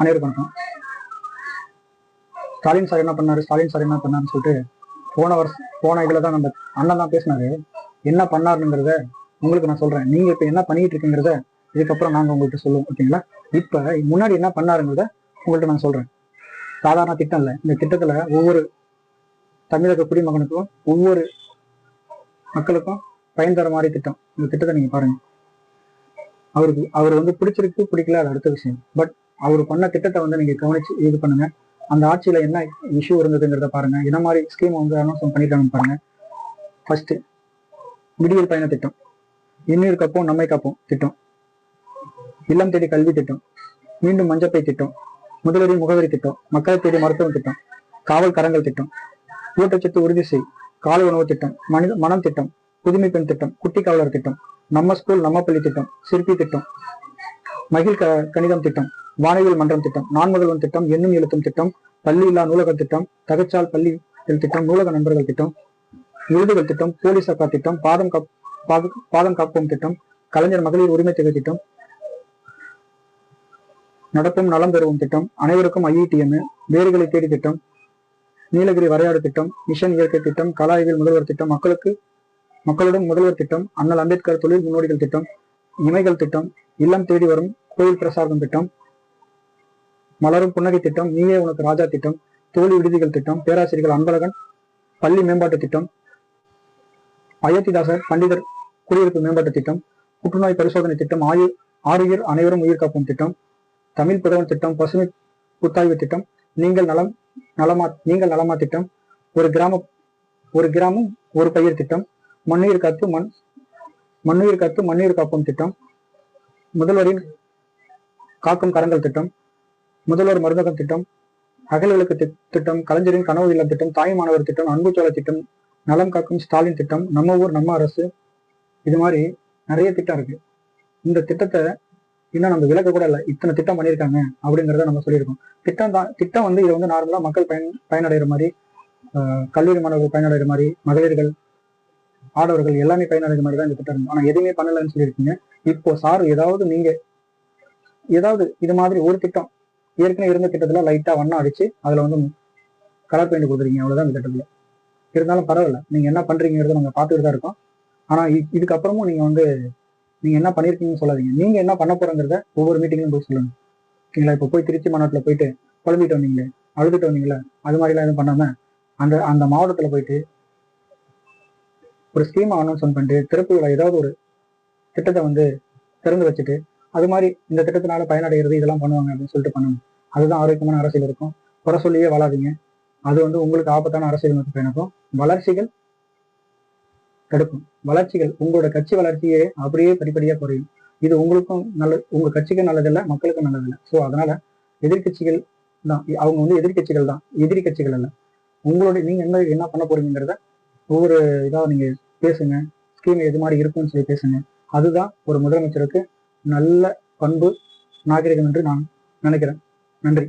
அனைவருக்கும் வணக்கம். ஸ்டாலின் சார் என்ன பண்ணாருன்னு சொல்லிட்டு போன இதுல தான் நம்ம அண்ணன் தான் பேசினாரு. என்ன பண்ணாருங்கிறத உங்களுக்கு நான் சொல்றேன். நீங்க இப்ப என்ன பண்ணிட்டு இருக்கீங்கிறத இதுக்கப்புறம் நாங்க உங்கள்கிட்ட சொல்லுவோம். ஓகேங்களா? இப்ப முன்னாடி என்ன பண்ணாருங்கிறத உங்கள்கிட்ட நான் சொல்றேன். சாதாரண திட்டம் இல்லை. இந்த திட்டத்துல ஒவ்வொரு தமிழக குடிமகனுக்கும் ஒவ்வொரு மக்களுக்கும் பயன் தர மாதிரி திட்டம். இந்த திட்டத்தை நீங்க பாருங்க. அவர் பிடிச்சிருக்கு பிடிக்கல அது அடுத்த விஷயம். பட் அவர் பண்ண திட்டத்தை நீங்க கவனிச்சு இது பண்ணுங்க. அந்த ஆட்சியில என்ன இஷ்யூ இருந்ததுங்கிறத பாருங்க. என்ன மாதிரி ஸ்கீம் அனௌன்ஸ் பண்ணிட்டாங்கன்னு பாருங்க. ஃபர்ஸ்ட் விடியல் பயண திட்டம், இன்னீர் காப்போம் நம்மை காப்போம் திட்டம், இல்லம் தேடி கல்வி திட்டம், மீண்டும் மஞ்சப்பை திட்டம், முதல்வரின் முகவரி திட்டம், மக்களை தேடி மருத்துவம் திட்டம், காவல் கரங்கள் திட்டம், ஊட்டச்சத்து உறுதி செய், காலை உணவு திட்டம், மனம் திட்டம், புதுமை பெண் திட்டம், குட்டி காவலர் திட்டம், நம்ம ஸ்கூல் நம்ம பள்ளி திட்டம், சிற்பி திட்டம், மகிழ் கணிதம் திட்டம், வானவியல் மன்றம் திட்டம், நான் முதல்வன் திட்டம், எண்ணும் எழுத்தும் திட்டம், பள்ளி இல்லா நூலக திட்டம், தகச்சால் பள்ளி திட்டம், நூலக நண்பர்கள் திட்டம், விருதுகள் திட்டம், போலீஸ் அக்கா திட்டம், பாதம் காப்போம் திட்டம், கலைஞர் மகளிர் உரிமை தொகை திட்டம், நடப்பும் நலம் பெறுவோம் திட்டம், அனைவருக்கும் IETM, வேர்களை தேடி திட்டம், நீலகிரி வரையாடு திட்டம், மிஷன் இயற்கை திட்டம், கலா அறிவியல் முதல்வர் திட்டம், மக்களுடன் முதல்வர் திட்டம், அண்ணல் அம்பேத்கர் தொழில் முன்னோடிகள் திட்டம், இமைகள் திட்டம், இல்லம் தேடி வரும் கோயில் பிரசாதம் திட்டம், மலரும் புன்னகை திட்டம், நீயே உனக்கு ராஜா திட்டம், தோழி விடுதிகள் திட்டம், பேராசிரியர்கள் அன்பழகன் பள்ளி மேம்பாட்டு திட்டம், அயோத்திதாசர் பண்டிதர் குடியிருப்பு மேம்பாட்டு திட்டம், புற்றுநோய் பரிசோதனை திட்டம், ஆறுயிர் அனைவரும் உயிர் காப்போம் திட்டம், தமிழ் புதவன் திட்டம், பசுமை புத்தாய்வு திட்டம், நீங்கள் நலமா திட்டம், ஒரு கிராமம் ஒரு பயிர் திட்டம், மண்ணுயிர் காத்து மண்ணுயிர் காப்போம் திட்டம், முதல்வரின் காக்கும் கரங்கள் திட்டம், முதல்வர் மருந்தகம் திட்டம், அகல் விளக்கு திட்டம், கலைஞரின் கனவு இல்லம் திட்டம், தாய் மாணவர் திட்டம், அன்புச்சோலை திட்டம், நலம் காக்கும் ஸ்டாலின் திட்டம், நம்ம ஊர் நம்ம அரசு. இது மாதிரி நிறைய திட்டம் இருக்கு. இந்த திட்டத்தை இன்னும் நம்ம விளக்க கூட இல்லை. இத்தனை திட்டம் பண்ணியிருக்காங்க அப்படிங்கிறத நம்ம சொல்லியிருக்கோம். திட்டம் இது நார்மலா மக்கள் பயனடைகிற மாதிரி, கல்லூரி மாணவர்கள் பயனடைகிற மாதிரி, மகளிர்கள் ஆடவர்கள் எல்லாமே பயனடைகிற மாதிரி தான் இந்த திட்டம் இருக்கும். ஆனா எதுவுமே பண்ணலன்னு சொல்லியிருக்கீங்க. இப்போ சார் ஏதாவது இது மாதிரி ஒரு திட்டம் ஏற்கனவே இருந்த திட்டத்துல லைட்டா வண்ணம் அடிச்சு அதுல கலர் பெயிண்ட் கொடுத்துருக்கீங்க. அவ்வளவுதான் இந்த திட்டத்துல. இருந்தாலும் பரவாயில்ல, நீங்க என்ன பண்றீங்கிறத நாங்க பார்த்துட்டு தான் இருக்கோம். ஆனா இதுக்கப்புறமும் நீங்க என்ன பண்ணிருக்கீங்கன்னு சொல்லாதீங்க. நீங்க என்ன பண்ண போறங்கிறத ஒவ்வொரு மீட்டிங்லையும் போய் சொல்லுங்க. ஓகேங்களா? இப்போ போய் திருச்சி மாநாட்டுல போயிட்டு குழம்பிட்டு வந்தீங்களே, அழுதுட்டு வந்தீங்களா, அது மாதிரிலாம் எதுவும் பண்ணாம அந்த மாவட்டத்துல போயிட்டு ஒரு ஸ்கீம் அனௌன்ஸ்மெண்ட் பண்ணிட்டு திறப்பு விழா ஏதாவது ஒரு திட்டத்தை திறந்து வச்சுட்டு அது மாதிரி இந்த திட்டத்தினால பயனடைகிறது இதெல்லாம் பண்ணுவாங்க அப்படின்னு சொல்லிட்டு பண்ணணும். அதுதான் ஆரோக்கியமான அரசியல் இருக்கும். குறை சொல்லியே வாழாதீங்க. அது உங்களுக்கு ஆபத்தான அரசியல் நோக்கி பயணிக்கும். வளர்ச்சிகள் தடுக்கும். உங்களோட கட்சி வளர்ச்சியே அப்படியே படிப்படியா குறையும். இது உங்களுக்கும் நல்லது, உங்க கட்சிக்கும் நல்லதில்லை, மக்களுக்கும் நல்லதில்லை. ஸோ அதனால எதிர்கட்சிகள் தான் எதிர்கட்சிகள் தான், எதிரி கட்சிகள் அல்ல. நீங்க என்ன பண்ண போறீங்கிறத ஒவ்வொரு இதாக நீங்க பேசுங்க. ஸ்கீம் எது மாதிரி இருக்குன்னு சொல்லி பேசுங்க. அதுதான் ஒரு முதலமைச்சருக்கு நல்ல பண்பு, நாகரிகம் என்று நான் நினைக்கிறேன். நன்றி.